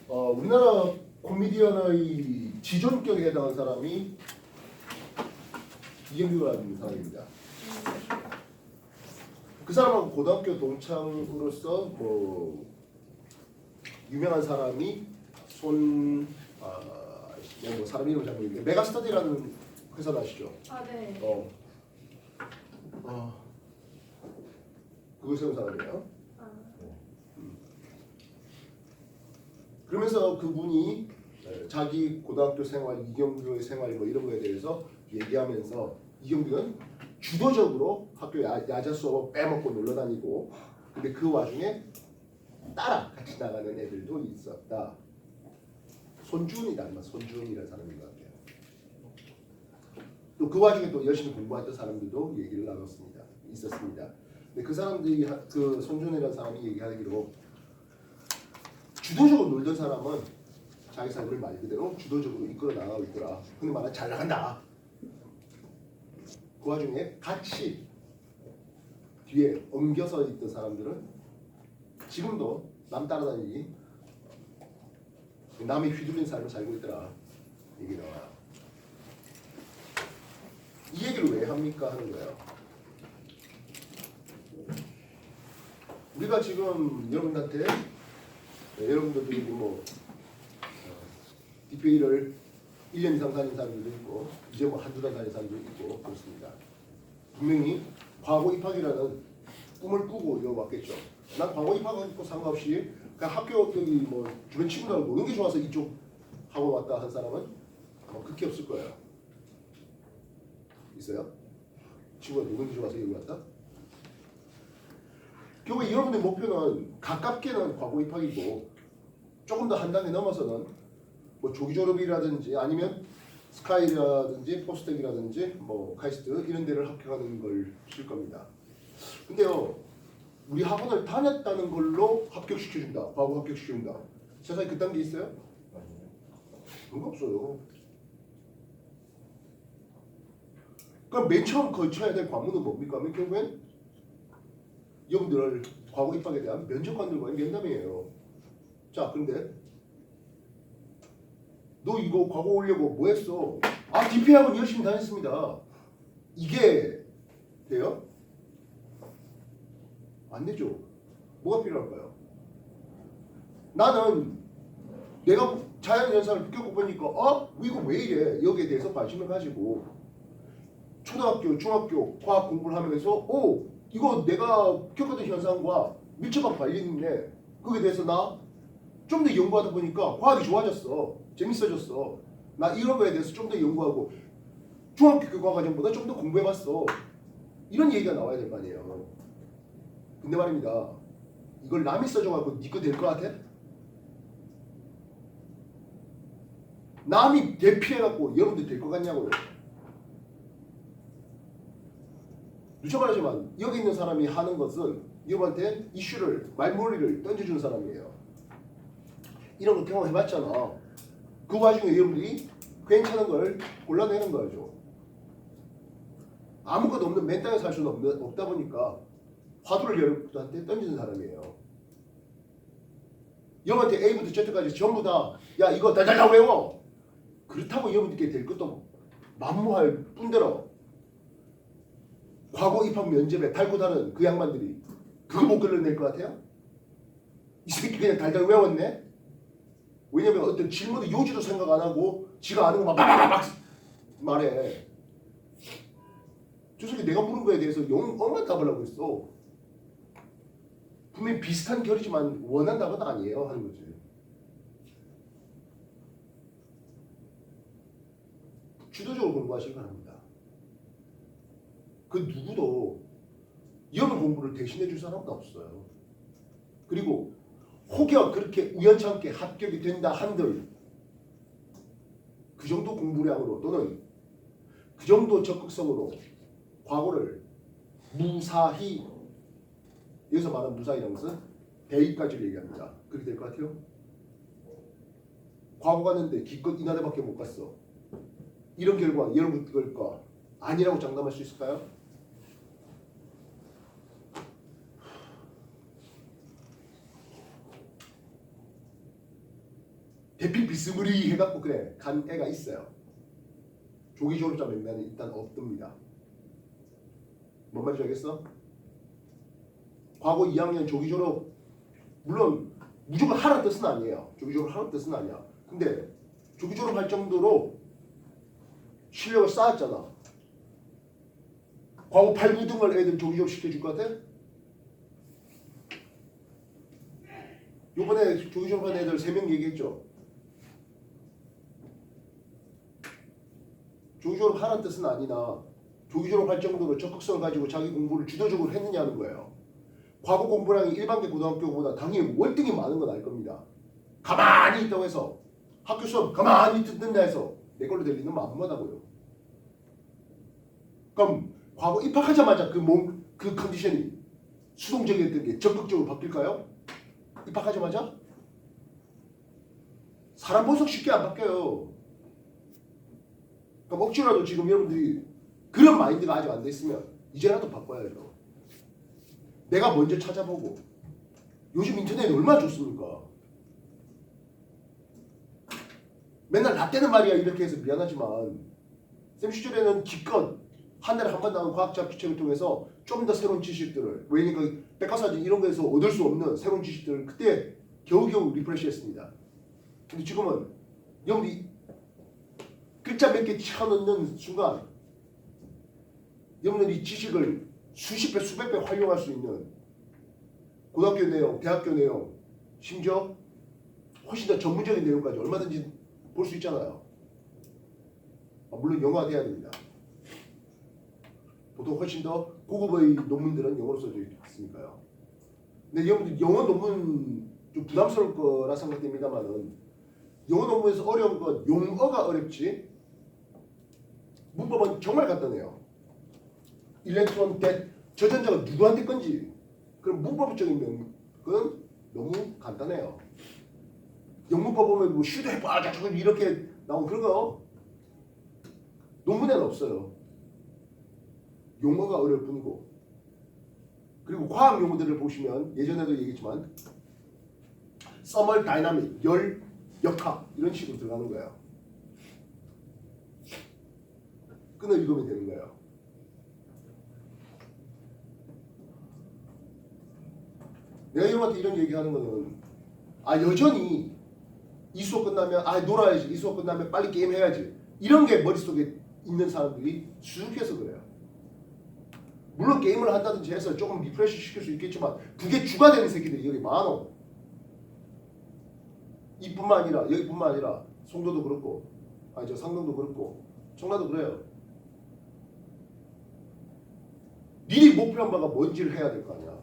우리나라 코미디언의 지존격에 해당한 사람이 이경규라는 사람입니다. 그 사람하고 고등학교 동창으로서 뭐 유명한 사람이 뭐 사람 이름 잘 모르겠는데 메가스터디라는 회사 아시죠? 아 네. 그걸 세운 사람이에요. 아. 그러면서 그분이 자기 고등학교 생활, 이경규의 생활 뭐 이런 거에 대해서 얘기하면서 이경규는 주도적으로 학교 야자 수업 빼먹고 놀러 다니고 근데 그 와중에 따라 같이 나가는 애들도 있었다. 손준이다, 아마 손준이라는 사람인 것 같아요. 또 그 와중에 또 열심히 공부했던 사람들도 얘기를 나눴습니다. 있었습니다. 근데 그 사람들이 그 손준이라는 사람이 얘기하기로 주도적으로 놀던 사람은 자기 삶을 말 그대로 주도적으로 이끌어 나가고 있더라. 근데 말하면 잘 나간다. 그 와중에 같이 뒤에 엉겨서 있던 사람들은 지금도 남 따라다니기 남이 휘둘린 삶을 살고 있더라. 얘기 나와요. 이 얘기를 왜 합니까 하는 거예요. 우리가 지금 여러분한테 여러분들이 뭐 DPA를 1년 이상 다닌 사람들도 있고 이제 뭐 한두 달 다닌 사람도 있고 그렇습니다. 분명히 과거 입학이라는 꿈을 꾸고 여기 왔겠죠. 난 과거 입학하고 상관없이 그냥 학교 여기 뭐 주변 친구들하고 노는 게 좋아서 이쪽 학원 왔다 한 사람은 아마 그렇게 없을 거예요. 있어요? 친구가 노는 게 좋아서 여기 왔다? 결국에 여러분의 목표는 가깝게는 과거 입학이고 조금 더 한 단계 넘어서는 뭐 조기 졸업이라든지 아니면 스카이라든지 포스텍이라든지 뭐 카이스트 이런 데를 합격하는 걸 실 겁니다. 근데요, 우리 학원을 다녔다는 걸로 합격시켜준다. 과거 합격시켜준다. 세상에 그딴 게 있어요? 그런 거 없어요. 그럼 맨 처음 거쳐야 될 관문은 뭡니까? 하면 결국엔 여러분들 과거 입학에 대한 면접관들과의 면담이에요. 자, 근데 너 이거 과거 오려고 뭐 했어? 아, DP학원 열심히 다녔습니다. 이게 돼요? 안 되죠. 뭐가 필요할까요? 나는 내가 자연현상을 겪어보니까 이거 왜 이래? 여기에 대해서 관심을 가지고 초등학교, 중학교 과학 공부를 하면서 이거 내가 겪었던 현상과 밀접한 관련이 있네. 거기에 대해서 나 좀 더 연구하다 보니까 과학이 좋아졌어. 재밌어졌어. 나 이런 거에 대해서 좀 더 연구하고 중학교 교과 과정보다 좀 더 공부해봤어. 이런 얘기가 나와야 될 거 아니에요. 근데 말입니다. 이걸 남이 써줘갖고 네 거 될 것 같아? 남이 대피해갖고 여러분들 될 것 같냐고요. 누차 말하지만 여기 있는 사람이 하는 것은 여러분한테 이슈를, 말머리를 던져주는 사람이에요. 이런 거 경험해봤잖아. 그 와중에 여러분들이 괜찮은 걸 골라내는 거죠. 아무것도 없는 맨 땅에 살 수는 없다 보니까 화두를 여러분한테 던지는 사람이에요. 여러분한테 A부터 Z까지 전부 다 야 이거 달달달 외워. 그렇다고 여러분들께 될 것도 만무할 뿐더러 과거 입학 면접에 달고 다는 그 양반들이 그거 못 걸러낼 것 같아요? 이 새끼 그냥 달달 외웠네? 왜냐면 어떤 질문의 요지도 생각 안 하고 지가 아는 거막 말해. 저 새끼 내가 물은 거에 대해서 엉만 답을 하고 있어. 분명히 비슷한 결이지만 원한 답은 아니에요 하는 거지. 주도적으로 공부하시기 바랍니다. 그 누구도 여러분 공부를 대신해 줄 사람은 없어요. 그리고 혹여 그렇게 우연찮게 합격이 된다 한들 그 정도 공부량으로 또는 그 정도 적극성으로 과거를 무사히, 여기서 말하는 무사히라는 것은 대입까지를 얘기합니다. 그렇게 될 것 같아요? 과거 갔는데 기껏 이나대밖에 못 갔어. 이런 결과 여러분들과 아니라고 장담할 수 있을까요? 대필 비스무리 해갖고 그래 간 애가 있어요. 조기 졸업자 명단에 일단 없답니다. 뭔 말인지 알겠어? 과거 2학년 조기 졸업 물론 무조건 하라는 뜻은 아니에요. 조기 졸업 하라는 뜻은 아니야. 근데 조기 졸업할 정도로 실력을 쌓았잖아. 과거 8, 9등을 애들 조기 졸업 시켜줄 것 같아? 요번에 조기 졸업한 애들 3명 얘기했죠. 조기 졸업하라는 뜻은 아니나 조기 졸업할 정도로 적극성을 가지고 자기 공부를 주도적으로 했느냐는 거예요. 과거 공부량이 일반계 고등학교보다 당연히 월등히 많은 건 알 겁니다. 가만히 있다고 해서 학교 수업 가만히 듣는다 해서 내 걸로 될 리는 만무하다고요. 그럼 과거 입학하자마자 그 컨디션이 수동적이었던 게 적극적으로 바뀔까요? 입학하자마자? 사람 본성 쉽게 안 바뀌어요. 그럼 억지로라도 지금 여러분들이 그런 마인드가 아직 안 됐으면 이제라도 바꿔야죠. 내가 먼저 찾아보고 요즘 인터넷이 얼마나 좋습니까? 맨날 나 때는 말이야 이렇게 해서 미안하지만 쌤 시절에는 기껏 한 달에 한 번 나오는 과학자 피책을 통해서 좀 더 새로운 지식들을 왜냐면 백과사전 이런 거에서 얻을 수 없는 새로운 지식들을 그때 겨우겨우 리프레시했습니다. 근데 지금은 여러분이 글자 몇 개 치어넣는 순간 여러분들이 지식을 수십 배, 수백 배 활용할 수 있는 고등학교 내용, 대학교 내용, 심지어 훨씬 더 전문적인 내용까지 얼마든지 볼 수 있잖아요. 물론 영어가 돼야 됩니다. 보통 훨씬 더 고급의 논문들은 영어로 써져 있으니까요. 근데 여러분들 영어 논문 좀 부담스러울 거라 생각됩니다만은 영어 논문에서 어려운 건 용어가 어렵지 문법은 정말 간단해요. 일렉트론 that 저전자가 누구한테 건지 그럼 문법적인 면은 너무 간단해요. 영문법 보면 뭐 슈드 해봐 이렇게 나온 그런 거 논문에는 없어요. 용어가 어려울 뿐이고 그리고 과학 용어들을 보시면 예전에도 얘기했지만 서멀 다이나믹, 열, 역학 이런 식으로 들어가는 거예요. 끊어 읽으면 되는 거예요. 내가 여러분한테 이런 얘기하는 거는 여전히 이 수업 끝나면 놀아야지 이 수업 끝나면 빨리 게임 해야지 이런 게 머릿속에 있는 사람들이 수줍해서 그래요. 물론 게임을 한다든지 해서 조금 리프레시 시킬 수 있겠지만 그게 주가 되는 새끼들이 여기 많어. 이뿐만 아니라 여기뿐만 아니라 송도도 그렇고 저 상동도 그렇고 청라도 그래요. 니네 목표한 바가 뭔지를 해야 될 거 아니야.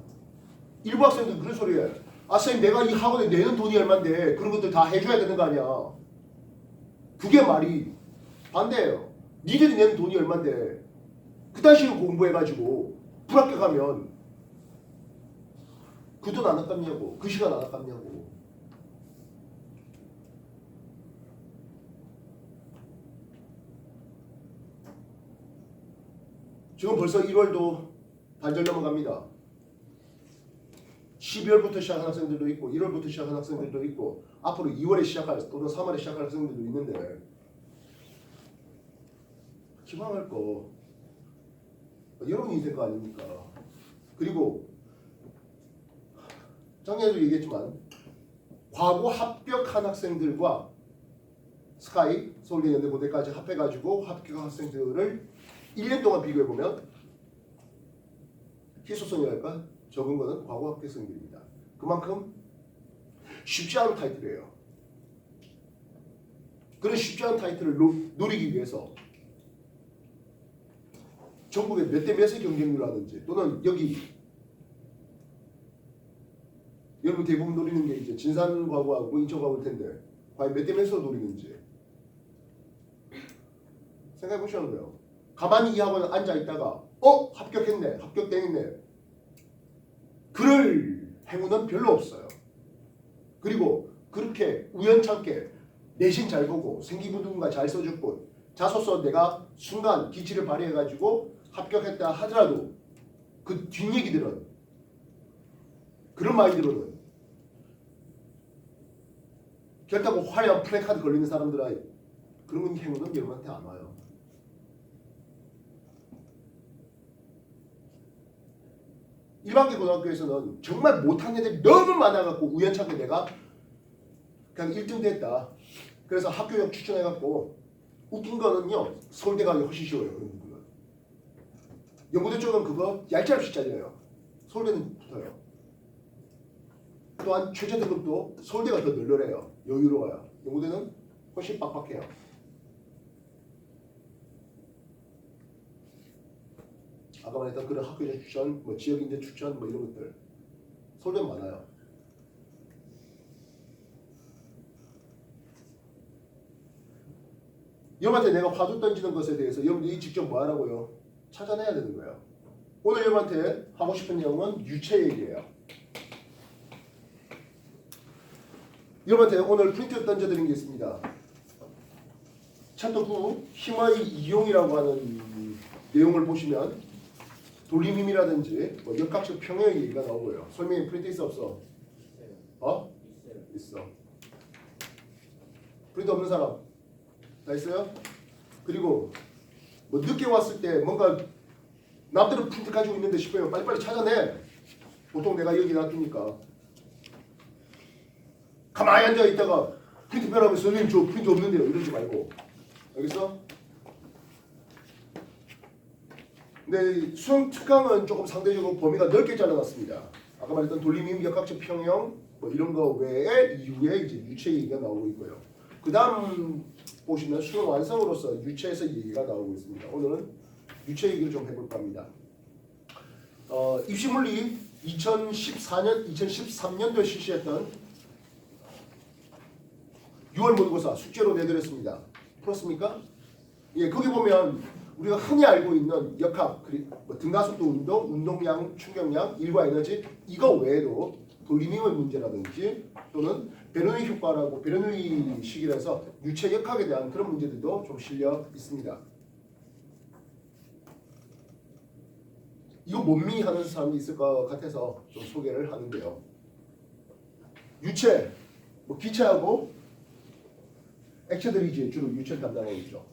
일부 학생들은 그런 소리 해. 선생님 내가 이 학원에 내는 돈이 얼만데 그런 것들 다 해줘야 되는 거 아니야. 그게 말이 반대예요. 니들이 내는 돈이 얼만데 그딴 식으로 공부해가지고 불합격하면 그 돈 안 아깝냐고 그 시간 안 아깝냐고. 지금 벌써 1월도 반절 넘어갑니다. 12월부터 시작한 학생들도 있고 1월부터 시작한 학생들도 있고 앞으로 2월에 시작할 또는 3월에 시작할 학생들도 있는데 기방할 거 여러분이 될 거 아닙니까? 그리고 작년에도 얘기했지만 과거 합격한 학생들과 스카이 서울대 연대고대까지 합해가지고 합격한 학생들을 1년 동안 비교해보면 희소성이랄까? 적은 거는 과거 합격생들입니다. 그만큼 쉽지 않은 타이틀이에요. 그런 쉽지 않은 타이틀을 노리기 위해서 전국에 몇 대 몇의 경쟁률을 하든지 또는 여기 여러분 대부분 노리는 게 이제 진산과구하고 인천과구일 텐데 과연 몇 대 몇으로 노리는지 생각해 보시는 거예요. 가만히 이 학원에 앉아 있다가 합격했네 합격되겠네 그럴 행운은 별로 없어요. 그리고 그렇게 우연찮게 내신 잘 보고 생기부등가 잘 써줬고 자소서 내가 순간 기치를 발휘해가지고 합격했다 하더라도 그 뒷얘기들은 그런 마인드로는 그렇다고 화려한 플래카드 걸리는 사람들아 그런 행운은 여러분한테 안 와요. 일반계 고등학교에서는 정말 못한 애들이 너무 많아갖고 우연찮게 내가 그냥 1등 됐다. 그래서 학교역 추천해갖고 웃긴 거는요. 서울대 가기 훨씬 쉬워요. 그런 부분은. 연고대 쪽은 그거 얄짤없이 잘려요. 서울대는 붙어요. 또한 최저 등급도 서울대가 더 널널해요. 여유로워요. 연고대는 훨씬 빡빡해요. 아까 말했던 그런 학교제 추천, 뭐 지역인재 추천, 뭐 이런 것들 서울대는 많아요. 여러분한테 내가 화두 던지는 것에 대해서 여러분들이 직접 뭐 하라고요? 찾아내야 되는 거예요. 오늘 여러분한테 하고 싶은 내용은 유체 얘기예요. 여러분한테 오늘 프린트 던져드린 게 있습니다. 챕터 9 힘의 이용이라고 하는 내용을 보시면 돌림힘이라든지 뭐 역학적 평형 얘기가 나오고요. 설명이 프린트 있어 없어? 어? 있어. 프린트 없는 사람? 다 있어요? 그리고 뭐 늦게 왔을 때 뭔가 남들은 프린트 가지고 있는데 싶어요. 빨리빨리 찾아내. 보통 내가 여기 놔두니까 가만히 앉아 있다가 프린트 펴라면 선생님 저 프린트 없는데요. 이러지 말고. 알겠어? 근데 수능 특강은 조금 상대적으로 범위가 넓게 잘라놨습니다. 아까 말했던 돌림힘, 역학적 평형 뭐 이런 거 외에 이후에 이제 유체 얘기가 나오고 있고요. 그 다음 보시면 수능 완성으로서 유체에서 얘기가 나오고 있습니다. 오늘은 유체 얘기를 좀 해볼까 합니다. 입시물리 2013년도에 실시했던 6월 모의고사 숙제로 내드렸습니다. 풀었습니까? 예, 거기 보면 우리가 흔히 알고 있는 역학, 뭐 등가속도 운동, 운동량, 충격량, 일과 에너지 이거 외에도 돌림힘의 문제라든지 또는 베르누이 효과라고 베르누이 식이라서 유체 역학에 대한 그런 문제들도 좀 실려 있습니다. 이거 못미 하는 사람이 있을 것 같아서 좀 소개를 하는데요. 유체, 뭐 기체하고 액체들이 주로 유체를 담당하고 있죠.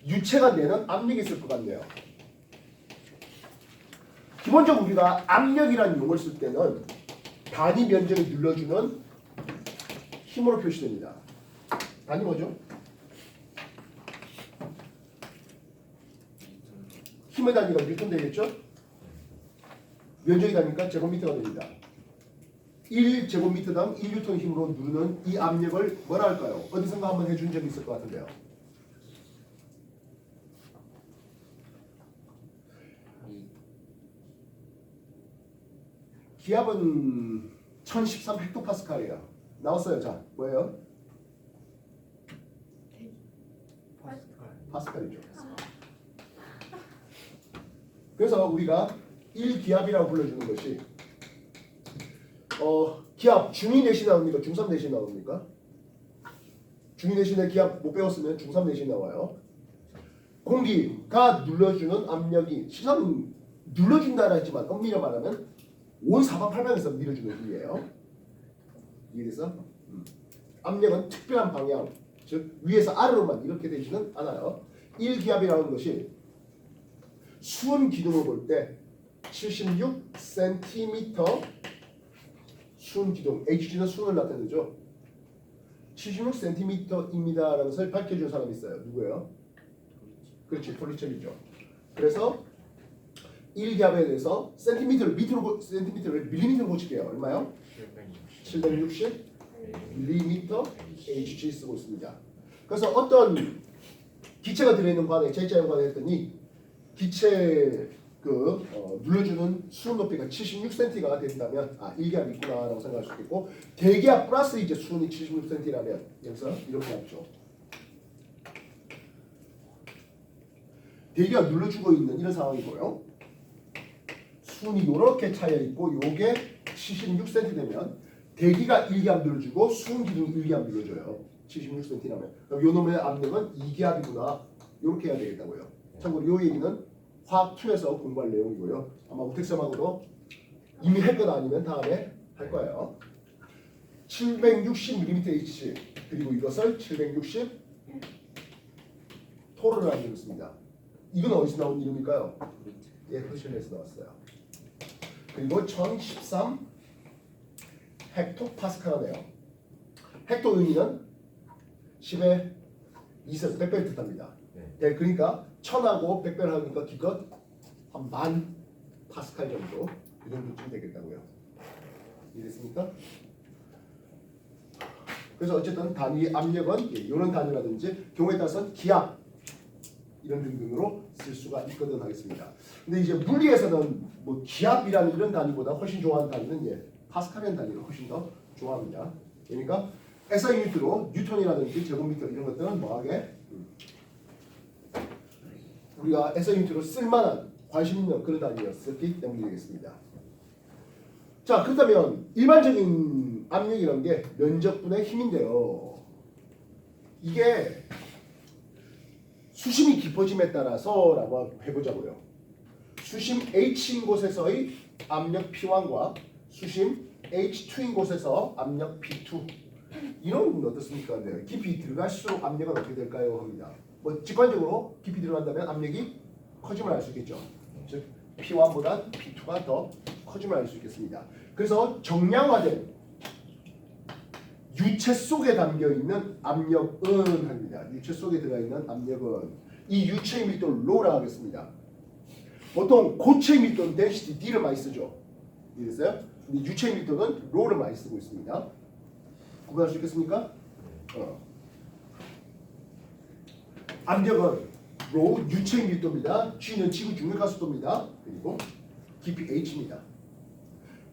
유체가 내는 압력이 있을 것 같네요. 기본적으로 우리가 압력이라는 용어를 쓸 때는 단위 면적을 눌러주는 힘으로 표시됩니다. 단위 뭐죠? 힘의 단위가 뉴턴 되겠죠? 면적이 다니까 제곱미터가 됩니다. 1제곱미터당 1뉴턴 힘으로 누르는 이 압력을 뭐라 할까요? 어디선가 한번 해준 적이 있을 것 같은데요. 기압은 1013 헥토파스칼이에요. 나왔어요. 자, 뭐예요? 파스칼이죠. 그래서 우리가 1기압이라고 불러주는 것이 기압 중2 내신 나옵니까? 중3 내신 나옵니까? 중2 내신에 기압 못 배웠으면 중3 내신 나와요. 공기가 눌러주는 압력이 실상 눌러준다라 했지만 엄밀히 말하면 온 사방팔방에서 밀어주는 힘이에요. 이해돼서? 압력은 특별한 방향, 즉 위에서 아래로만 이렇게 되지는 않아요. 1기압이라는 것이 수은 기둥을 볼 때 76cm 수은 기둥, HG는 수은을 나타내죠. 76cm입니다라는 것을 밝혀준 사람이 있어요. 누구예요? 그렇지, 폴리첼이죠. 그래서 1기압에 대해서 센티미터를 밀리미터로 고칠게요. 얼마요? 760 밀리미터 HG 쓰고 있습니다. 그래서 어떤 기체가 들어있는 관에 제자연관에 했더니 기체 눌러주는 수은 높이가 76cm가 된다면 1기압이 있구나라고 생각할 수 있겠고 대기압 플러스 이제 수은이 76cm라면 여기서 이렇게 합죠. 대기압 눌러주고 있는 이런 상황이고요. 수은이 이렇게 차여 있고 요게 76cm 되면 대기가 1기압 눌러주고 수은 기둥이 1기압 눌러줘요. 76cm라면 그럼 요 놈의 압력은 2기압이구나 이렇게 해야 되겠다고요. 참고로 요 얘기는 화학2에서 공부할 내용이고요. 아마 우택쌤하고도 이미 할 건 아니면 다음에 할 거예요. 760mmH 그리고 이것을 760 토르를 하게 됐습니다. 이건 어디서 나온 이름일까요? 예, 허슐에서 나왔어요. 그리고 1013 헥토파스칼이네요. 헥토 의미는 10의 2승 100배를 뜻합니다. 네, 그러니까 1000하고 100배를 하니까 기껏 한 10,000 파스칼 정도 이 정도쯤 되겠다고요. 이해됐습니까? 그래서 어쨌든 단위 압력은 이런 단위라든지 경우에 따라서는 기압 이런 등등으로 쓸 수가 있거든 하겠습니다. 근데 이제 물리에서는 뭐 기압이라는 이런 단위보다 훨씬 좋아하는 단위는 파스칼이라는 단위를 훨씬 더 좋아합니다. 그러니까 SI 유니트로 뉴턴이라든지 제곱미터 이런 것들은 뭐하게 우리가 SI 유니트로 쓸만한 관심 있는 그런 단위였었기 때문이 되겠습니다. 자, 그렇다면 일반적인 압력이라는 게 면적분의 힘인데요. 이게 수심이 깊어짐에 따라서라고 해보자고요. 수심 H인 곳에서의 압력 P1과 수심 H2인 곳에서 압력 P2 이런 건 어떻습니까? 네. 깊이 들어갈수록 압력은 어떻게 될까요? 합니다. 뭐 직관적으로 깊이 들어간다면 압력이 커짐을 알 수 있겠죠. 즉 P1보다 P2가 더 커짐을 알 수 있겠습니다. 그래서 정량화된 유체 속에 담겨 있는 압력은 합니다. 유체 속에 들어가 있는 압력은 이 유체의 밀도를 로라 하겠습니다. 보통 고체의 밀도는 density D를 많이 쓰죠. 이해됐어요? 근데 유체의 밀도는 로를 많이 쓰고 있습니다. 구분할 수 있겠습니까? 압력은 로 유체의 밀도입니다. G는 지구 중력가속도입니다. 그리고 깊이 H입니다.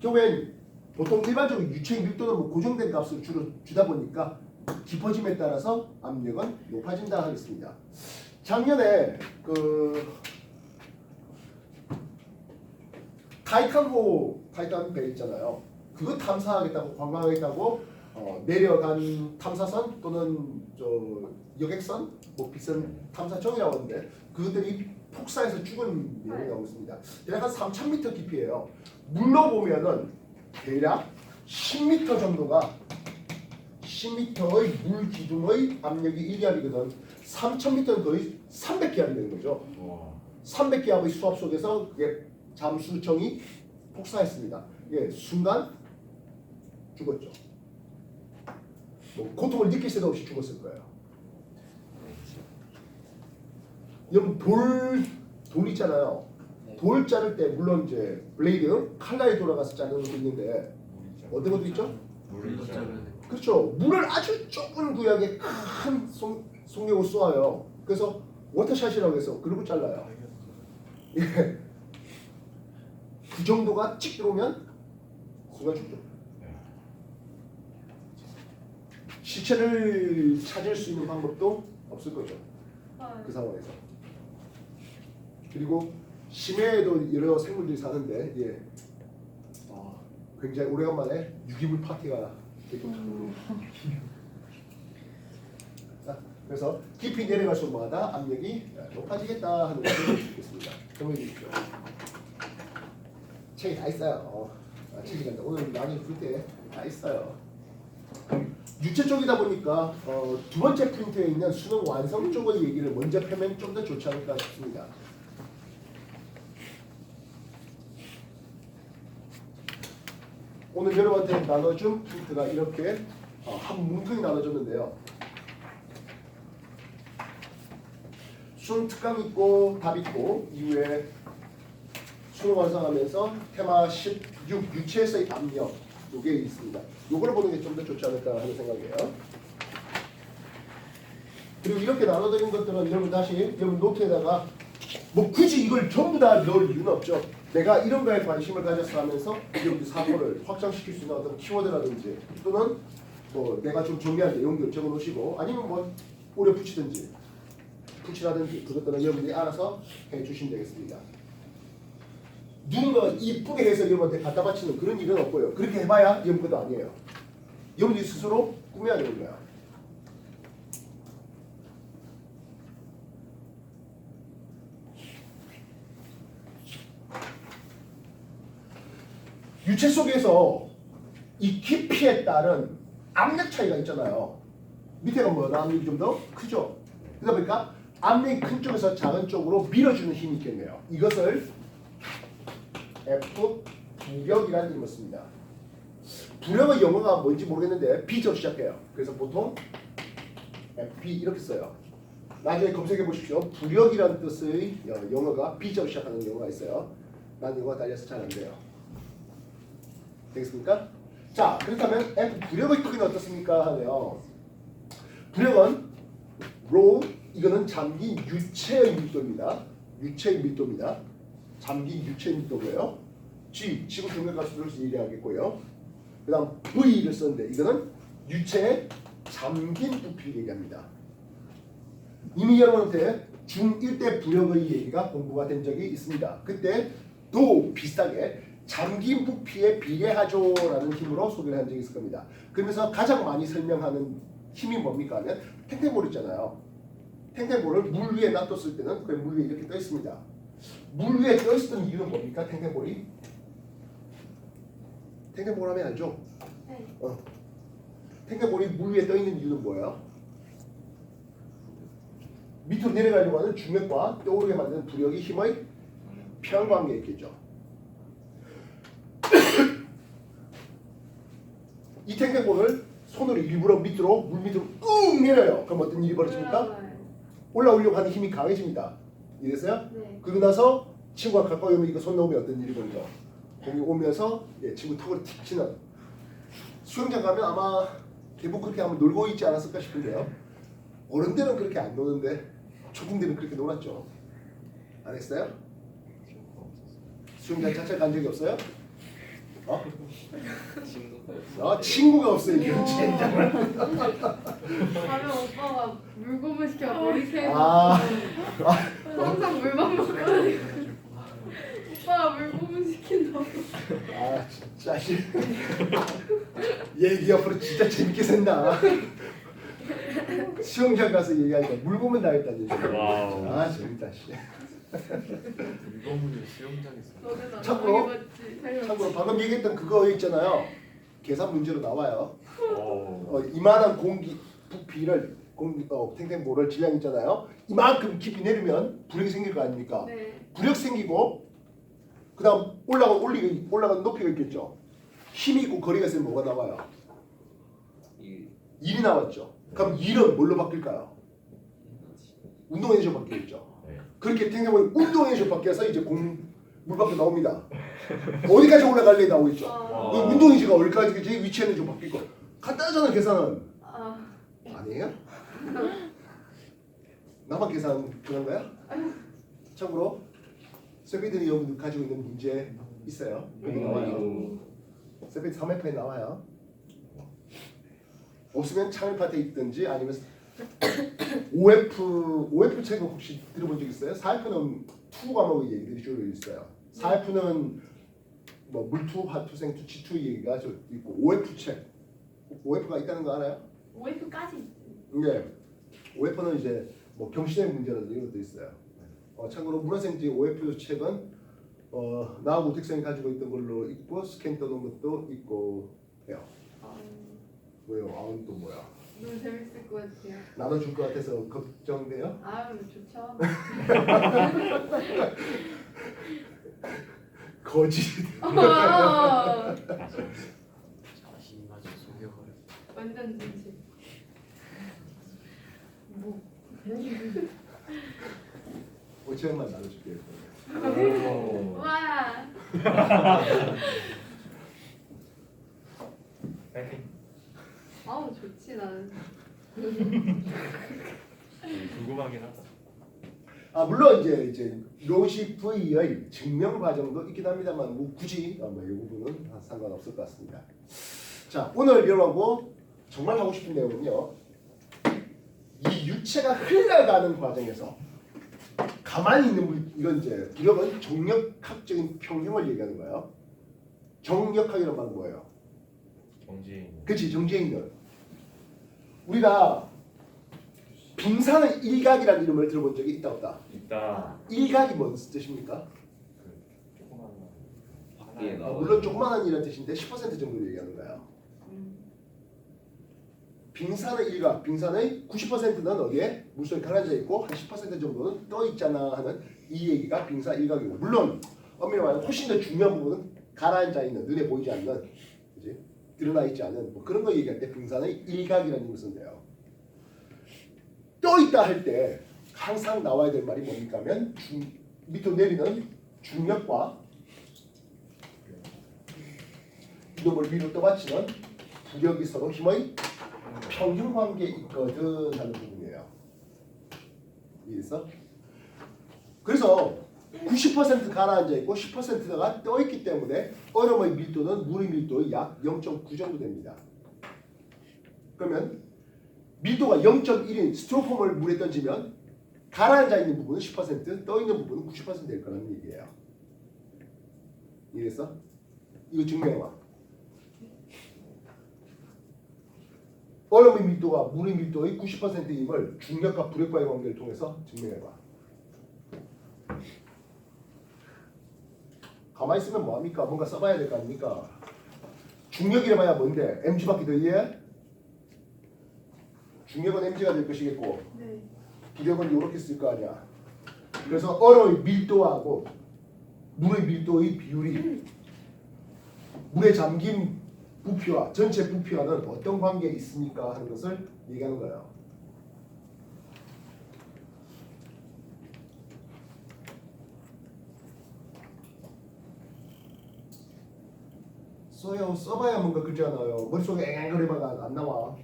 경우엔 보통 일반적으로 유체의 밀도는 뭐 고정된 값을 주로 주다 보니까 깊어짐에 따라서 압력은 높아진다 하겠습니다. 작년에 그 타이탄 배 있잖아요. 그거 탐사하겠다고 관광하겠다고 내려간 탐사선 또는 저 여객선 뭐 비싼 탐사정이라고 하는데 그들이 폭사해서 죽은 내용이 나오고 있습니다. 대략 한 3,000m 깊이에요. 물로 보면은 대략 10m 정도가 10m의 물 기둥의 압력이 1기압이거든. 3,000m는 거의 300기압이 되는 거죠. 300기압의 수압 속에서 잠수정이 폭사했습니다. 순간 죽었죠. 뭐 고통을 느낄 새도 없이 죽었을 거예요. 여러분 돌 있잖아요. 돌 자를 때 물론 이제 블레이드 칼날이 돌아가서 자르는 것도 있는데 어떤 것도 있죠? 그렇죠. 물을 아주 좁은 구역에 큰 속력을 쏘아요. 그래서 워터샷이라고 해서 그러고 잘라요. 예. 그 정도가 찍 들어오면 순간 죽죠. 시체를 찾을 수 있는 방법도 없을 거죠. 그 상황에서. 그리고 심해에도 여러 생물들이 사는데 굉장히 오래간만에 유기물 파티가 되겠죠. 그래서 깊이 내려갈수록 마다 압력이 높아지겠다 하는 것을 듣겠습니다. 정리해 주십시오. 책이 다 있어요. 책이 간다. 오늘 나중에 볼 때 다 있어요. 유체 쪽이다 보니까 두 번째 프린트에 있는 수능 완성 쪽의 얘기를 먼저 펴면 좀 더 좋지 않을까 싶습니다. 오늘 여러분한테 나눠준 프린트가 이렇게 한 뭉텅이 나눠졌는데요. 수능 특강 있고 답 있고 이후에 수능 완성하면서 테마 16 유체에서의 압력 요게 있습니다. 요거를 보는 게 좀 더 좋지 않을까 하는 생각이에요. 그리고 이렇게 나눠드린 것들은 여러분 다시 여러분 노트에다가 뭐 굳이 이걸 전부 다 넣을 이유는 없죠. 내가 이런 거에 관심을 가져서 하면서 여러분들 사고를 확장시킬 수 있는 어떤 키워드라든지 또는 뭐 내가 좀 정리한 내용들 적어놓으시고 아니면 뭐 오래 붙이라든지 그것들은 여러분들이 알아서 해주시면 되겠습니다. 누군가 이쁘게 해서 여러분한테 갖다 바치는 그런 일은 없고요. 그렇게 해봐야 여러분 것도 아니에요. 여러분들이 스스로 꾸며야 되는 거야. 유체 속에서 이 깊이에 따른 압력 차이가 있잖아요. 밑에가 뭐야? 압력이 좀 더 크죠. 그러다 보니까 압력이 큰 쪽에서 작은 쪽으로 밀어주는 힘이 있겠네요. 이것을 F 부력이라는 이름을 씁니다. 부력의 영어가 뭔지 모르겠는데 B로 시작해요. 그래서 보통 FB 이렇게 써요. 나중에 검색해 보십시오. 부력이라는 뜻의 영어가 B자로 시작하는 영어가 있어요. 난 영어가 달려서 잘 안 돼요. 되겠습니까? 자, 그렇다면 F 부력의 크기는 어떻습니까? 하네요. 부력은 rho, 이거는 잠긴 유체의 밀도입니다. 유체의 밀도입니다. 잠긴 유체의 밀도고요. G, 지구 중력 가수를 얘기하겠고요. 그 다음 V를 썼는데 이거는 유체의 잠긴 부피를 얘기합니다. 이미 여러분한테 중1 때 부력의 얘기가 공부가 된 적이 있습니다. 그때 도 비슷하게 잠긴 부피에 비례하죠 라는 힘으로 소개를 한 적이 있을 겁니다. 그러면서 가장 많이 설명하는 힘이 뭡니까 하면 탱탱볼 있잖아요. 탱탱볼을 물 위에 놔뒀을 때는 그 물 위에 이렇게 떠 있습니다. 물 위에 떠 있었던 이유는 뭡니까? 탱탱볼이? 탱탱볼 하면 알죠? 네. 탱탱볼이 물 위에 떠 있는 이유는 뭐예요? 밑으로 내려가려고 하는 중력과 떠오르게 만드는 부력이 힘의 평관계에 있겠죠. 이 탱탱볼을 손으로 일부러 밑으로 물 밑으로 꾹 내려요. 그럼 어떤 일이 벌어집니까? 올라오려고 하는 힘이 강해집니다. 이래서요? 네. 그러고 나서 친구가 가까이 오면 이거 손 넣으면 어떤 일이 벌어져? 공이 오면서 친구 턱을 틱 치는. 수영장 가면 아마 대부분 그렇게 한번 놀고 있지 않았을까 싶은데요. 어른들은 그렇게 안 노는데 초딩들은 그렇게 놀았죠. 안 했어요? 수영장 자체 간 적이 없어요? 친구가 없어요. 이거 젠장을. 가면 오빠가 물고문 시켜 머리 세고 아. 항상 물만 먹거든요. 오빠가 물고문 시킨다고. 아 진짜 얘기 옆으로 진짜 재밌게 샌다. 수영장 가서 얘기하니까 물고문 당했다는 얘기. 와우. 아 재밌다. 물건물이 수영장에서. 너는 안 참고로- 당해봤지? 참고로 방금 얘기했던 그거 있잖아요. 계산 문제로 나와요. 오. 이만한 공기 부피를 탱탱볼을 질량 있잖아요. 이만큼 깊이 내리면 부력이 생길 거 아닙니까? 네. 부력 생기고 그다음 올라가는 높이가 있겠죠. 힘이 있고 거리가 있으면 뭐가 나와요? 1이 나왔죠. 그럼 1은 뭘로 바뀔까요? 운동 에너지로 바뀌겠죠. 네. 그렇게 탱탱볼이 운동 에너지로 바뀌어서 이제 물 밖에 나옵니다. 어디까지 올라갈래 나오겠죠. 아, 그 운동 에너지가 어디까지 위치 에너지로 바뀔 거. 간단하잖아 계산은. 아니에요? 나만 계산 그런 거야? 참고로 세피드는 여러분들 가지고 있는 문제 있어요. 여기 나와요. 세피드 3회편에 나와요. 없으면 창의파트에 있든지 아니면 OF 책은 혹시 들어본 적 있어요? 4F는 투 과목의 얘기들이 주로 있어요. 4F는 뭐 물투, 화투, 생투, 지투 얘기가 좀 있고 OF 책, OF가 있다는 거 알아요? OF까지. 네. OF는 이제 뭐 경신의 문제라든지 이런 것도 있어요. 참고로 문화생지 OF 책은 나하고 우택생이 가지고 있던 걸로 있고 스캔 떠놓은 것도 있고 해요. 왜요? 아우 또 뭐야? 너무 재밌을 것 같아요. 나눠줄 것 같아서 걱정돼요? 아유 좋죠. 거짓. 자신마저 속여버려. 완전 진실. 뭐? 5천원만 나눠줄게요. 와. 아우 좋지 나는. 궁금하긴 하다. 물론 이제 로시 V의 증명 과정도 있긴 합니다만 뭐 굳이 이 부분은 상관없을 것 같습니다. 자 오늘 여러분하고 정말 하고 싶은 내용은요. 이 유체가 흘러가는 과정에서 가만히 있는 이건 이제 부력은 정력학적인 평형을 얘기하는 거예요. 정력학이란 말은 뭐예요? 정지. 그렇지 정지에 있는 우리가 빙산의 일각이라는 이름을 들어본 적이 있다 없다? 있다. 일각이 뭔 뜻입니까? 조그만 밖에 물론 조그만한 일이라는 뜻인데 10% 정도 얘기하는 거예요. 빙산의 일각, 빙산의 90%는 어디에 물속에 가라앉아 있고 한 10% 정도는 떠 있잖아 하는 이 얘기가 빙산 일각이고, 물론 엄밀히 말하면 훨씬 더 중요한 부분은 가라앉아 있는, 눈에 보이지 않는, 그지? 드러나 있지 않은 뭐 그런 거 얘기할 때 빙산의 일각이라는 힘을 쓴대요. 떠 있다 할 때 항상 나와야 될 말이 뭡니까 하면 밑으로 내리는 중력과 이놈을 위로 떠받치는 부력이 서로 힘의 평형관계에 있거든 하는 부분이에요. 이해했어? 그래서 90% 가라앉아 있고 10%가 떠 있기 때문에 얼음의 밀도는 물의 밀도의 약 0.9 정도 됩니다. 그러면 밀도가 0.1인 스티로폼을 물에 던지면 가라앉아 있는 부분은 10%, 떠 있는 부분은 90% 될 거라는 얘기예요. 이해했어? 이거 증명해봐. 얼음의 밀도가 물의 밀도의 90%임을 중력과 부력과의 관계를 통해서 증명해봐. 가만히 있으면 뭐합니까? 뭔가 써봐야 될 거 아닙니까? 중력이라봐야 뭔데? mg밖에 더 이해? 중력은 mg가 될 것이겠고 네. 부력은 이렇게 쓸 거 아니야. 그래서 얼음의 밀도하고 물의 밀도의 비율이 물에 잠긴 부피와 전체 부피와는 어떤 관계에 있습니까? 하는 것을 얘기하는 거예요. 써봐야 뭔가 그렇잖아요. 머릿속에 앵앵거리면 안 나와.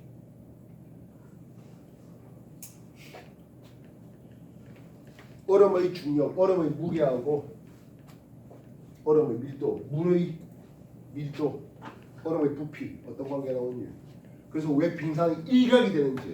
얼음의 중력, 얼음의 무게하고 얼음의 밀도, 물의 밀도, 얼음의 부피 어떤 관계가 나오니? 그래서 왜 빙산이 일각이 되는지.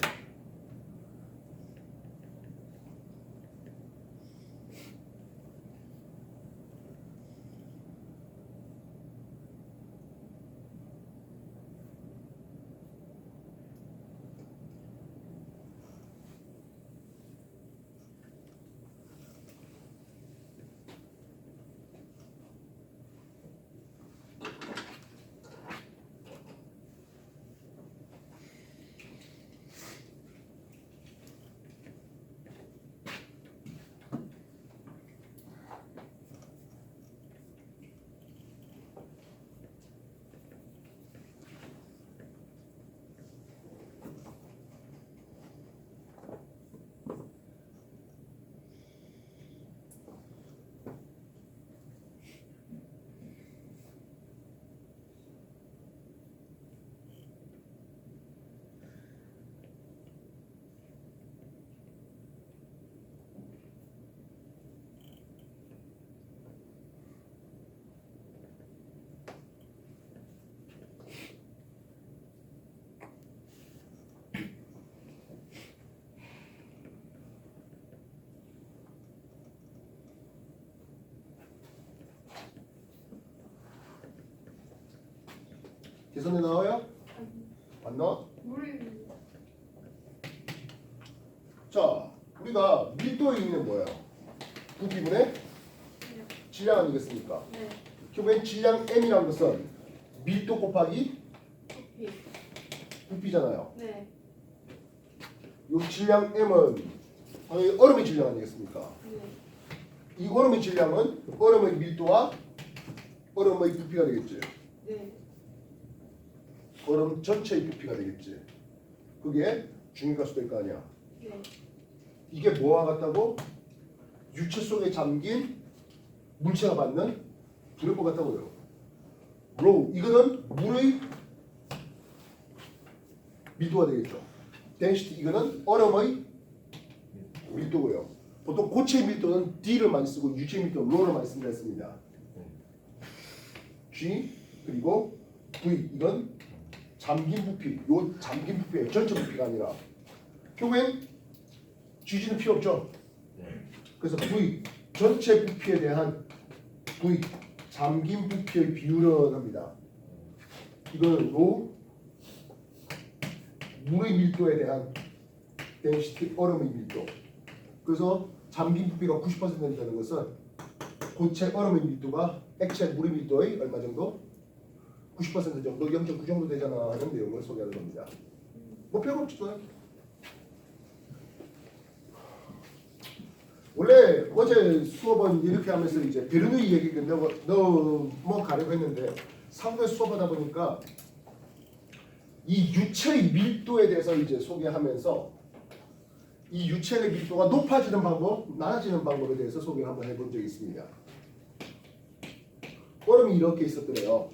계산에 나와요? 안 나와? 물이 자, 우리가 밀도에 있는 뭐예요? 부피분의 질량 아니겠습니까? 네. 결국엔 질량 m이라는 것은 밀도 곱하기 부피. 부피잖아요. 네. 이 질량 m은 당연히 얼음의 질량 아니겠습니까? 네. 이 얼음의 질량은 얼음의 밀도와 얼음의 부피가 되겠지. 네. 얼음 전체의 부피가 되겠지. 그게 중력가수 될 거 아니야. 네. 이게 뭐와 같다고? 유체 속에 잠긴 물체가 받는 부력과 같다고요. 로우, 이거는 물의 밀도가 되겠죠. density, 이거는 얼음의 밀도고요. 보통 고체의 밀도는 D를 많이 쓰고 유체의 밀도는 로우를 많이 쓴다 했습니다. G 그리고 V, 이건 잠긴 부피, 요 잠긴 부피예요. 전체 부피가 아니라. 결국엔 GG는 필요 없죠. 그래서 V, 전체 부피에 대한 V, 잠긴 부피의 비율은 합니다. 이거는 로, 물의 밀도에 대한 density, 얼음의 밀도. 그래서 잠긴 부피가 90% 된다는 것은 고체 얼음의 밀도가 액체 물의 밀도의 얼마 정도? 90% 정도, 0.9 정도 되잖아 하는 내용을 소개하는 겁니다. 뭐 별거 없죠. 원래 어제 수업은 이렇게 하면서 이제 베르누이 얘기 넘어가려고 했는데 상대 수업하다 보니까 이 유체의 밀도에 대해서 이제 소개하면서 이 유체의 밀도가 높아지는 방법, 낮아지는 방법에 대해서 소개를 한번 해본 적이 있습니다. 얼음이 이렇게 있었더래요.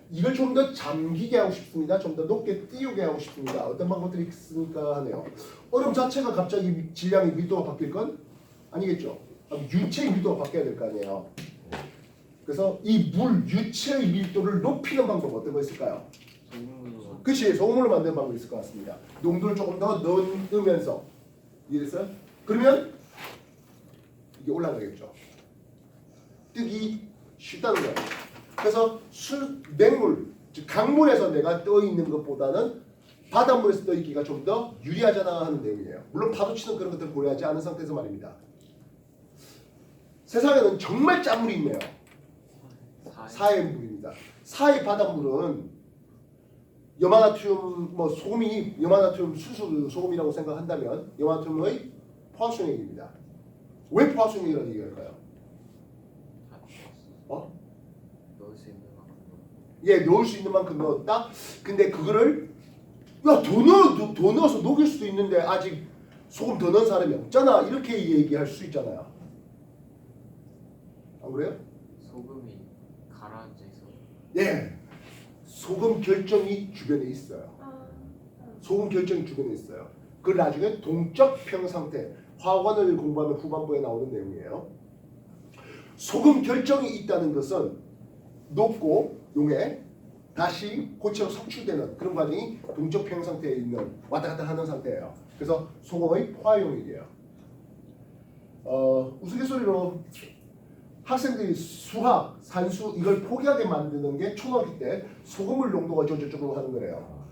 이걸 좀 더 잠기게 하고 싶습니다. 좀 더 높게 띄우게 하고 싶습니다. 어떤 방법들이 있습니까 하네요. 얼음 자체가 갑자기 질량의 밀도가 바뀔 건 아니겠죠. 유체의 밀도가 바뀌어야 될 거 아니에요. 그래서 이 물 유체의 밀도를 높이는 방법 어떤 거 있을까요? 그치, 소금물로 만드는 방법이 있을 것 같습니다. 농도를 조금 더 넣으면서 이해됐어요? 그러면 이게 올라가겠죠. 뜨기 쉽다는 거예요. 그래서 맹물, 즉 강물에서 내가 떠 있는 것보다는 바닷물에서 떠 있기가 좀 더 유리하잖아 하는 내용이에요. 물론 파도치는 그런 것들을 고려하지 않은 상태에서 말입니다. 세상에는 정말 짠물이 있네요. 사의 물입니다. 사의 바닷물은 염화나트륨 소금이 염화나트륨 수소 소금이라고 생각한다면 염화나트륨의 포화순액입니다. 왜 포화순액이라고 얘기할까요? 넣을 수 있는 만큼. 예, 넣을 수 있는 만큼 넣었다. 근데 그거를 더 넣어서 녹일 수도 있는데 아직 소금 더 넣은 사람이 없잖아. 이렇게 얘기할 수 있잖아요. 안 그래요? 소금이 가라앉아 있어. 예. 소금 결정이 주변에 있어요. 소금 결정이 주변에 있어요. 그걸 나중에 동적 평상태 화학원을 공부하면 후반부에 나오는 내용이에요. 소금 결정이 있다는 것은 녹고 용에 다시 고체로 성취되는 그런 과정이 동적 평상태에 있는 왔다 갔다 하는 상태예요. 그래서 소금의 포화용이에요. 우스갯소리로 학생들이 수학, 산수 이걸 포기하게 만드는 게 초등학교 때 소금물 농도가 저쪽으로 하는 거래요.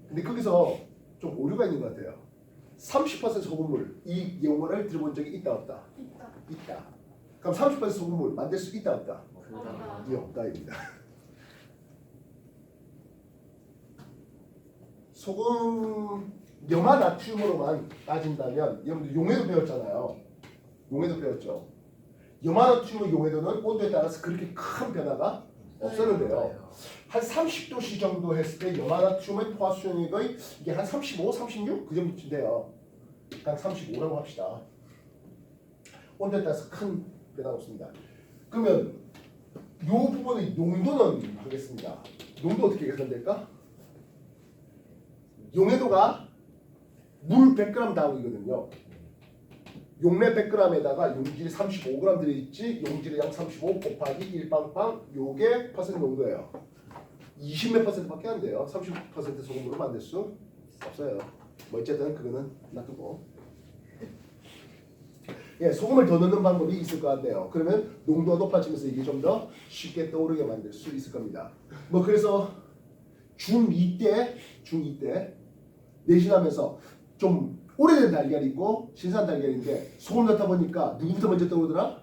근데 거기서 좀 오류가 있는 것 같아요. 30% 소금물 이 용어를 들어본 적이 있다 없다? 있다. 그럼 30% 소금물 만들 수 있다 없다? 이 없다입니다. 소금 염화나트륨으로만 따진다면 여러분들 용해도 배웠잖아요. 용해도 배웠죠. 염화나트륨의 용해도는 온도에 따라서 그렇게 큰 변화가 없었는데요. 한 30도씨 정도 했을 때 염화나트륨의 포화수용액의 이게 한 35, 36? 그 정도쯤 돼요. 한 35라고 합시다. 온도에 따라서 큰 변화가 없습니다. 그러면 이 부분의 농도는 하겠습니다. 농도 어떻게 계산될까? 용해도가 물 100g 당이거든요. 용매 100g에다가 용질 35g 들어있지 용질의 양 35 곱하기 1빵빵 요게 퍼센트 농도예요. 20몇 퍼센트밖에 안 돼요. 30% 소금으로 만들 수 없어요. 뭐 어쨌든 그거는 놔두고 예, 소금을 더 넣는 방법이 있을 것 같네요. 그러면 농도가 높아지면서 이게 좀 더 쉽게 떠오르게 만들 수 있을 겁니다. 뭐 그래서 중2 때 내신하면서 좀 오래된 달걀이 있고 신선 달걀인데 소금 넣다 보니까 누구부터 먼저 떠오르더라?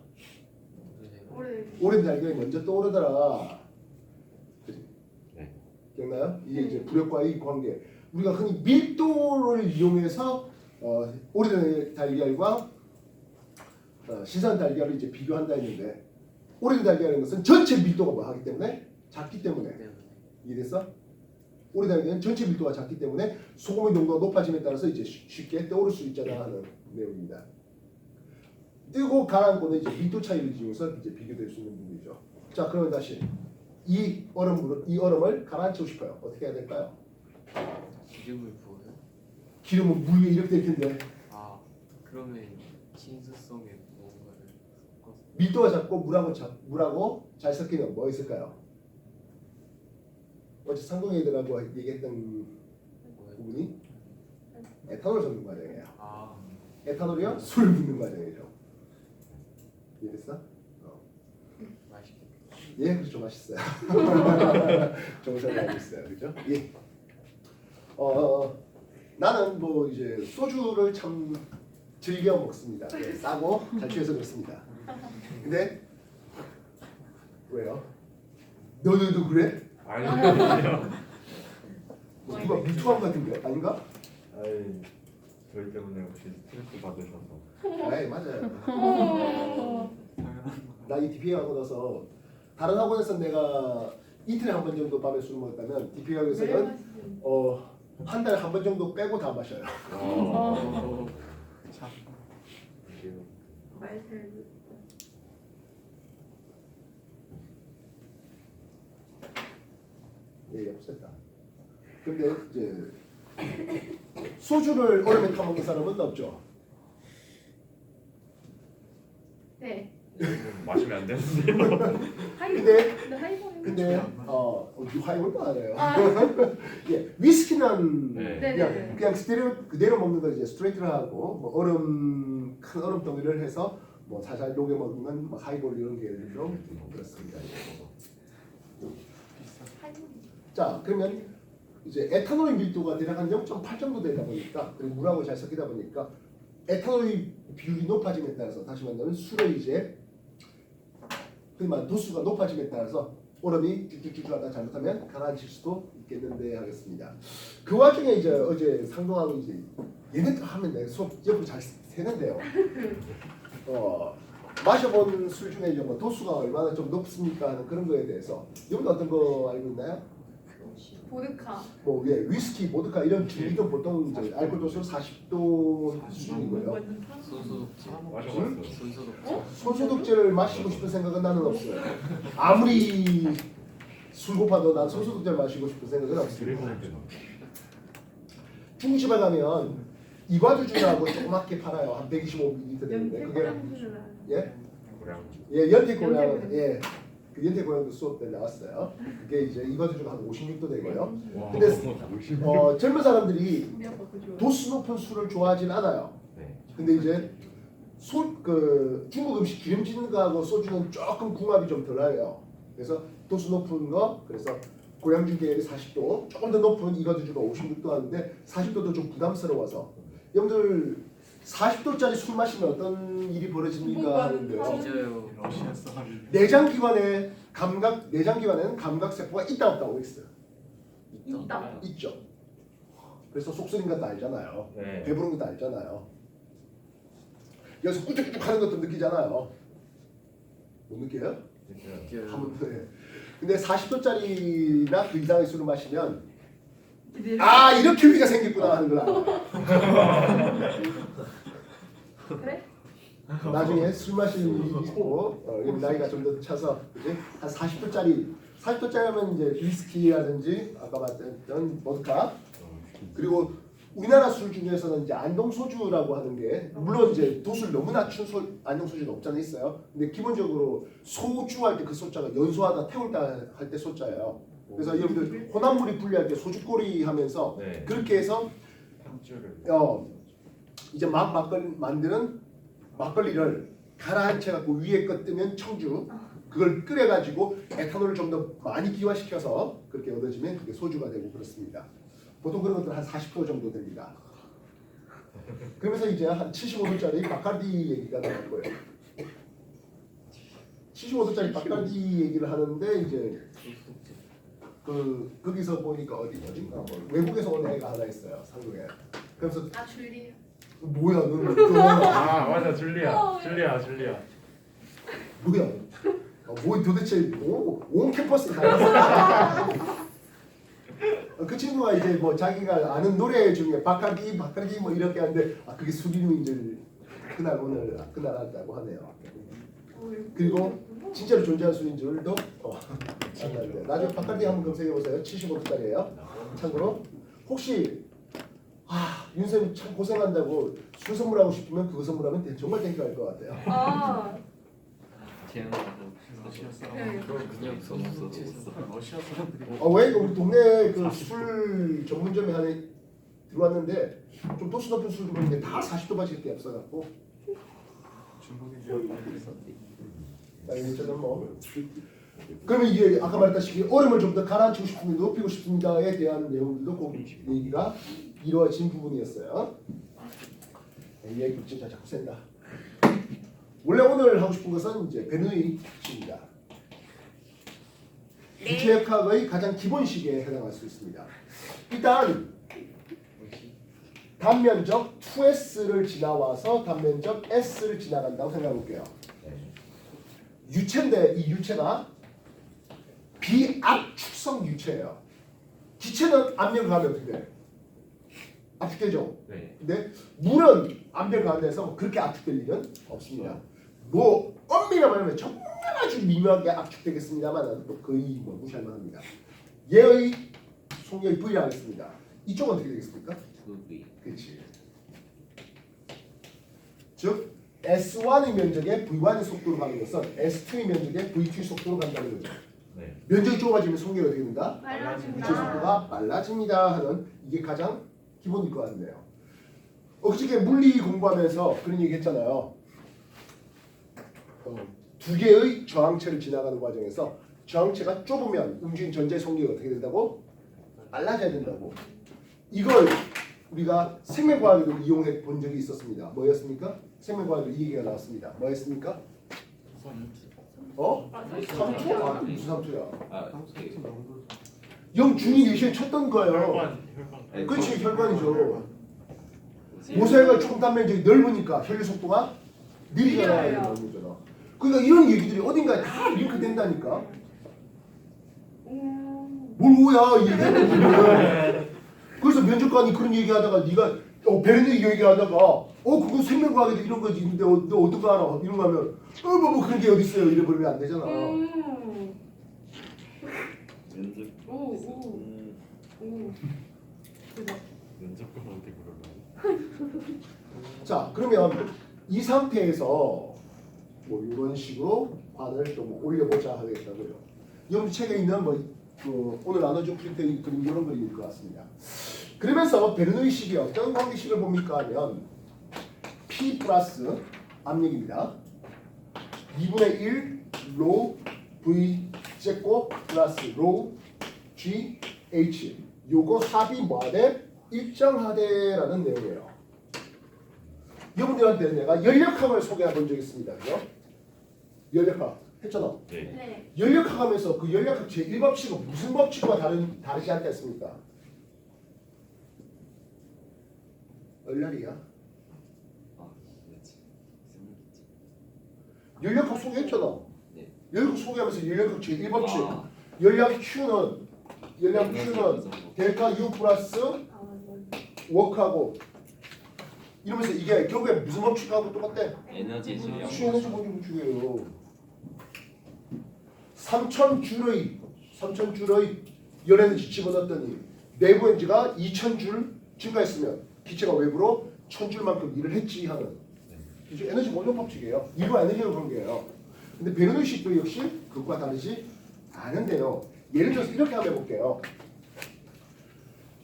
오래된 달걀이 먼저 떠오르더라. 그치? 네. 기억나요? 이게 이제 부력과의 관계. 우리가 흔히 밀도를 이용해서 오래된 달걀과 신선 달걀을 이제 비교한다 했는데 오래된 달걀이라는 것은 전체 밀도가 뭐 하기 때문에 작기 때문에 이해됐어? 오래된 달걀은 전체 밀도가 작기 때문에 소금의 농도가 높아짐에 따라서 이제 쉽게 떠오를 수 있잖아 하는 내용입니다. 뜨고 가라앉고는 이제 밀도 차이를 이용해서 이제 비교될 수 있는 부분이죠. 자, 그러면 다시 이 얼음을 가라앉히고 싶어요. 어떻게 해야 될까요? 기름을 부어요? 기름은 물 위에 이렇게 될 텐데 아 그러면 친수성에 뭔가를 섞어서 밀도가 작고 물하고 잘 섞이면 뭐 있을까요? 어제 상동 애들하고 얘기했던 부분이 에탄올 섞는 과정이에요. 아 에탄올이요? 술 붓는 과정이죠. 이해됐어? 맛있겠다. 예, 그렇죠. 맛있어요. 정상이 알고 있어요. 그죠? 예. 나는 뭐 이제 소주를 참 즐겨 먹습니다. 예, 싸고 잘 취해서 그렇습니다. 근데 왜요? 너도 그래? 아니요. 누가 미투한 것 같은데 아닌가? 아이 저희 때문에 혹시 스트레스 받으셔서. 에이 맞아요. 당연한 나 이 DPA 하고 나서 다른 학원에서 내가 이틀에 한 번 정도 밤에 술 먹었다면 DPA 왜 학원에서는 마시지? 한 달에 한 번 정도 빼고 다 마셔요. 거. 참. 이게 말잘 예, 없었다. 근데 이제 소주를 얼음에 타먹는 사람은 없죠. 네. 마시면 안 되는데요. 하이볼. 근데- 근데 하이볼은 근데 화이볼도 알아요. 아, 예, 위스키는 네. 네네네. 그냥 그대로 먹는 거 이제 스트레이트로 하고 뭐 큰 얼음 덩이를 해서 뭐 살살 녹여 먹는 뭐 하이볼 이런 게들도 그렇습니다. 하이볼. 자 그러면 이제 에탄올의 밀도가 대략 한 0.8 정도 되다 보니까 그리고 물하고 잘 섞이다 보니까 에탄올의 비율이 높아짐에 따라서 다시 말하면 술의 이제 흔히 말하는 도수가 높아짐에 따라서 얼음이 쭉쭉쭉 하다 잘못하면 가라앉힐 수도 있겠는데 하겠습니다. 그 와중에 이제 어제 상동하고 이제 얘네들 하면 내 수업 옆으로 잘 새는데요. 마셔본 술 중에 이제 뭐 도수가 얼마나 좀 높습니까 하는 그런 거에 대해서 여러분 어떤 거 알고 있나요? 보드카. 뭐 위스키, 보드카 이런 주류도 보통 이제 알코올 도수 40도 수준이고요. 완전 사- 손소독제. 마셔봤어요. 손소독제. 손소독제를 마시고 싶은 생각은 나는 없어요. 아무리 술 고파도 난 손소독제를 마시고 싶은 생각은 없습니다. 중국집에 가면 이과주주라고 조그맣게 팔아요. 한 125ml 되는데 연태 그게 꼬량주는 알아요. 예? 고량. 예, 연태고량 연태고량. 예. 그 연태고량도 수업 때 나왔어요. 그게 이제 이과주주가 한 56도 되고요. 와. 근데 50. 젊은 사람들이 우리 아빠 그거 좋아해. 도수 높은 술을 좋아하진 않아요. 네. 근데 이제 그 중국 음식 기름진 거하고 소주는 조금 궁합이 좀 덜해요. 그래서 도수 높은 거 그래서 고량주 계열이 40도 조금 더 높은 이과주주가 56도 하는데 40도도 좀 부담스러워서 여러분들 40도짜리 술 마시면 어떤 일이 벌어집니까 하는데요. 뒤져요. 러시아 사람이 내장기관에는 감각 세포가 있다 없다 있어요. 있다. 있죠. 그래서 속 쓰린 것도 알잖아요. 네. 배부른 것도 알잖아요. 여기서 꾸죽꾸죽 하는 것도 느끼잖아요. 못 느껴요? 뒤져요. 한번 더 해. 근데 40도짜리나 그 이상의 술을 마시면 기대를- 아 이렇게 위가 생겼구나 하는 걸 알아요. 그래? 나중에 술 마실 일이 있고 나이가 좀 더 차서 그지? 한 40도짜리 하면 이제 위스키라든지 아까 말했던 보드카 그리고 우리나라 술 중에서는 이제 안동 소주라고 하는 게 물론 이제 도수를 너무 낮춘 안동 소주는 없잖아 있어요. 근데 기본적으로 소주 할 때 그 소자가 연소하다 태울 때 할 때 소자예요. 그래서 여러분들 혼합물이 분리할 때 소주꼬리 하면서 네. 그렇게 해서 한줄을. 이제 막걸리 만드는 막걸리를 가라앉혀 갖고 위에 거 뜨면 청주 그걸 끓여 가지고 에탄올을 좀 더 많이 기화시켜서 그렇게 얻어지면 그게 소주가 되고 그렇습니다. 보통 그런 것들 한 40도 정도 됩니다. 그러면서 이제 한 75도짜리 바카디 얘기가 나올 거예요. 75도짜리 바카디 얘기를 하는데 이제 손소독제. 거기서 보니까 어딘가 뭐 외국에서 온 애가 하나 있어요 한국에. 그래서 아 줄리. 뭐야 너는 또 아 맞아 줄리아. 뭐야? 뭐 도대체 온 캠퍼스 다 있어. 그 친구가 이제 뭐 자기가 아는 노래 중에 바카디 뭐 이렇게 하는데 그게 술 이름인 줄 그날 알았다고 하네요. 그리고 진짜로 존재하는 술인 줄도 알았는데 나중에 바카디 한번 검색해 보세요. 75도짜리예요. 참고로 혹시 윤쌤 참 고생한다고 술 선물하고 싶으면 그거 선물하면 정말 땡큐할 것 같아요. 아 제안하고 러시아 네. 사람 그냥 손소독제. 러시아 사람들이 왜 우리 동네 그 술 전문점에 하나 들어왔는데 좀 도수 높은 술 들어오는데 다 40도밖에 없어갖고 중국인들 저는 뭐 그러면 이게 아까 말했다시피 얼음을 좀 더 가라앉히고 싶습니다, 높이고 싶습니다에 대한 내용들도 꼭 얘기가 이루어진 부분이었어요. 이 얘기 진짜 자꾸 센다. 원래 오늘 하고 싶은 것은 이제 베누이입니다. 주체역학의 가장 기본 시기에 해당할 수 있습니다. 일단 단면적 2s를 지나와서 단면적 s를 지나간다고 생각해 볼게요. 유체인데 이 유체가 비압축성 유체예요. 기체는 압력을 가하면 어떻게 돼? 압축되죠. 네. 근데 물은 압력을 가해서 그렇게 압축될 일은 없습니다. 뭐 엄밀히 말하면 정말 아주 미묘하게 압축되겠습니다만 또 거의 뭐 무시할 만합니다. 얘의 속력이 V라 하겠습니다. 이쪽은 어떻게 되겠습니까? V. 그렇지. 즉 S1의 면적에 V1의 속도로 가는 것은 S2의 면적에 V2의 속도로 간다는 거죠. 네. 면적이 좁아지면 속력이 어떻게 된다? 유체 빨라진다. 속도가 빨라집니다 하는 이게 가장 기본일 것 같네요. 어저께 물리 공부하면서 그런 얘기 했잖아요. 두 개의 저항체를 지나가는 과정에서 저항체가 좁으면 움직이는 전자의 속력이 어떻게 된다고? 빨라져야 된다고. 이걸 우리가 생명과학에도 이용해 본 적이 있었습니다. 뭐였습니까? 생명과학에도 이 얘기가 나왔습니다. 뭐였습니까? 어? 아, 3투? 아, 무슨 3투야? 아, 영중이 예시에 쳤던 거예요. 혈관. 그렇지, 혈관이죠. 모세가 총단 면적이 넓으니까 혈류 속도가 느리잖아요. 거잖아. 그러니까 이런 얘기들이 어딘가에 다 링크된다니까. 뭘 오야 이게. 그래서 면접관이 그런 얘기하다가 네가 베르니 얘기하다가 그거 생명과학에도 이런 거지. 근데 너 어떻게 알아? 이런 거 하면 뭐 그런 게 어디 있어요? 이래 버리면 안 되잖아. 연습. 오. 대박. 면접관한테 그러면. 자, 그러면 이 상태에서 뭐 이런 식으로 관을 좀 올려보자 하겠다고요. 여러분 책에 있는 오늘 나눠준 프린트의 그림 이런 그림일 것 같습니다. 그러면서 베르노이식이 어떤 관계식을 봅니까 하면 P 플러스 압력입니다. 2분의 1 로 V 제곱 플러스 로 G H 요거 합이 뭐하대? 일정하대라는 내용이에요. 여러분들한테 내가 연력학을 소개해 본 적이 있습니다. 그죠? 연력학 했잖아. 네. 네. 연력학 하면서 그 연력학 제1법칙은 무슨 법칙과 다르지 않다 했습니까? 얼라리야? 아, 그렇지. 생각했지. 연력학 소개했잖아. 네. 연력학 소개하면서 연력학 제1법칙 아. 연력 Q는 델타 U 플러스 워크하고 이러면서 이게 결국에 무슨 법칙하고 똑같대? 에너지 소용. 에너지 법칙이에요. 3000줄의 열에너지 집어넣었더니 내부 에너지가 2000줄 증가했으면 기체가 외부로 1000줄만큼 일을 했지 하는 이제 에너지 원론 법칙이에요. 일과 에너지를 보는 거예요. 근데 베르노이식도 역시 그것과 다르지 않은데요. 예를 들어서 이렇게 한번 해볼게요.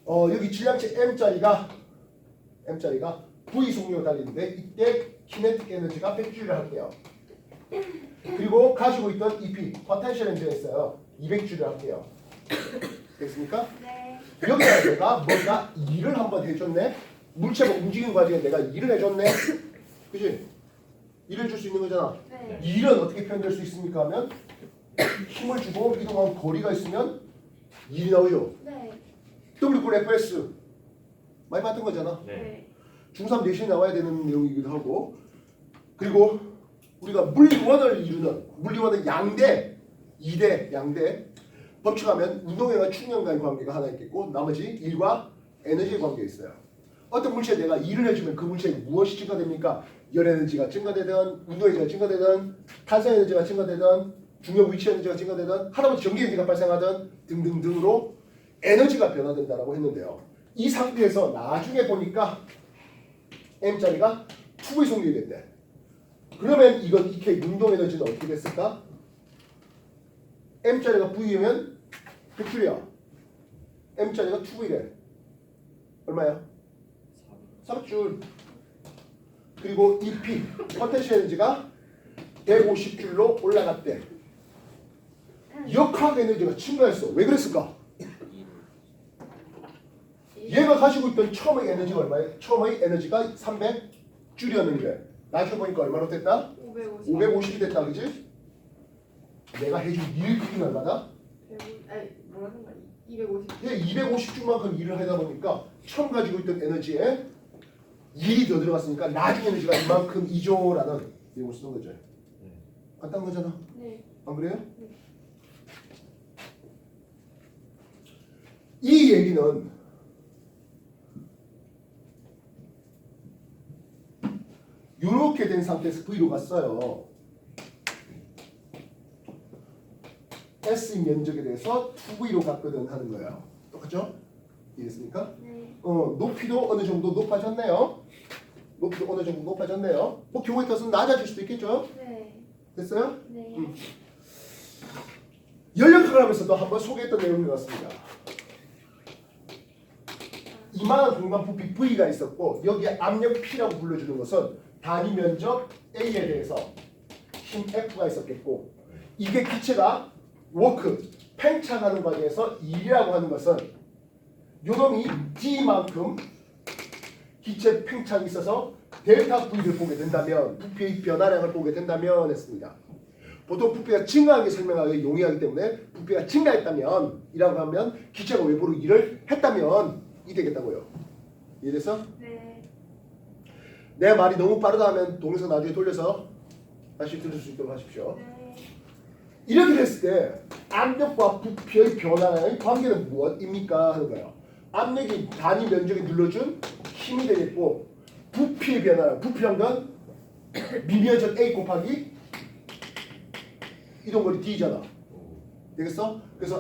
여기 질량체 M자리가 V 속력을 달리는데 이때 키네틱 에너지가 100J를 할게요. 그리고 가지고 있던 EP, 포텐셜 에너지가 있어요. 200J를 할게요. 됐습니까? 네. 여기다 내가 뭔가 일을 한번 해줬네. 물체가 움직이는 과정에 내가 일을 해줬네. 그지? 일을 줄 수 있는 거잖아. 네. 이 일은 어떻게 표현될 수 있습니까 하면 힘을 주고 이동한 거리가 있으면 일이 나오죠. 네. W FS 많이 봤던 거잖아. 네. 중3 내신에 나와야 되는 내용이기도 하고 그리고 우리가 물리원을 이루는 물리원은 양대, 2대, 양대 법칙하면 운동량과 충격과의 관계가 하나 있겠고 나머지 일과 에너지의 관계가 있어요. 어떤 물체에 내가 일을 해주면 그 물체에 무엇이 증가됩니까? 열 에너지가 증가되든 운동 에너지가 증가되든 탄성 에너지가 증가되든 중력 위치 에너지가 증가되든 하다못해 전기 에너지가 발생하든 등등등으로 에너지가 변화된다라고 했는데요. 이 상태에서 나중에 보니까 M자리가 2V 속력이 됐대. 그러면 이건 EK 운동 에너지는 어떻게 됐을까? M자리가 V이면 100줄이야. M자리가 2V래. 얼마야? 3줄. 그리고 EP, 포텐셜 에너지가 150줄로 올라갔대. 역학 에너지가 증가했어. 왜 그랬을까? 얘가 가지고 있던 처음의 에너지가 얼마예요? 처음의 에너지가 300줄이었는데 나중에 보니까 얼마로 됐다? 550. 550이 됐다. 그지? 내가 해준 일 크기는 얼마다? 아니 뭐라는 거야? 250. 얘 250주만큼 일을 하다 보니까 처음 가지고 있던 에너지에 1이 더 들어갔으니까 나중 에너지가 이만큼이죠라는 내용을 쓰는 거죠. 간단한 거잖아. 네. 안 그래요? 이 얘기는 이렇게 된 상태에서 V로 갔어요. S 면적에 대해서 2V로 갔거든 하는 거예요. 똑같죠? 이해됐습니까? 네. 높이도 어느 정도 높아졌네요. 높이도 어느 정도 높아졌네요. 뭐 경우에 따라서 낮아질 수도 있겠죠? 네. 됐어요? 네. 연력학을 하면서도 한번 소개했던 내용이 같습니다. 이만한 공간 부피 V가 있었고 여기에 압력 P라고 불러주는 것은 단위 면적 A에 대해서 힘 F가 있었겠고 이게 기체가 워크, 팽창하는 과정에서 일이라고 하는 것은 요놈이 D만큼 기체 팽창이 있어서 델타 V를 보게 된다면 부피의 변화량을 보게 된다면 했습니다. 보통 부피가 증가하게 설명하기 용이하기 때문에 부피가 증가했다면 이라고 하면 기체가 외부로 일을 했다면 이 되겠다고요. 이해됐어? 네. 내 말이 너무 빠르다 하면 동영상 나중에 돌려서 다시 들을 수 있도록 하십시오. 네. 이렇게 됐을 때 압력과 부피의 변화의 관계는 무엇입니까? 하는 거예요. 압력이 단위 면적에 눌러준 힘이 되겠고 부피의 변화는 부피란 건 미면적 A 곱하기 이동거리 D잖아. 되겠어? 그래서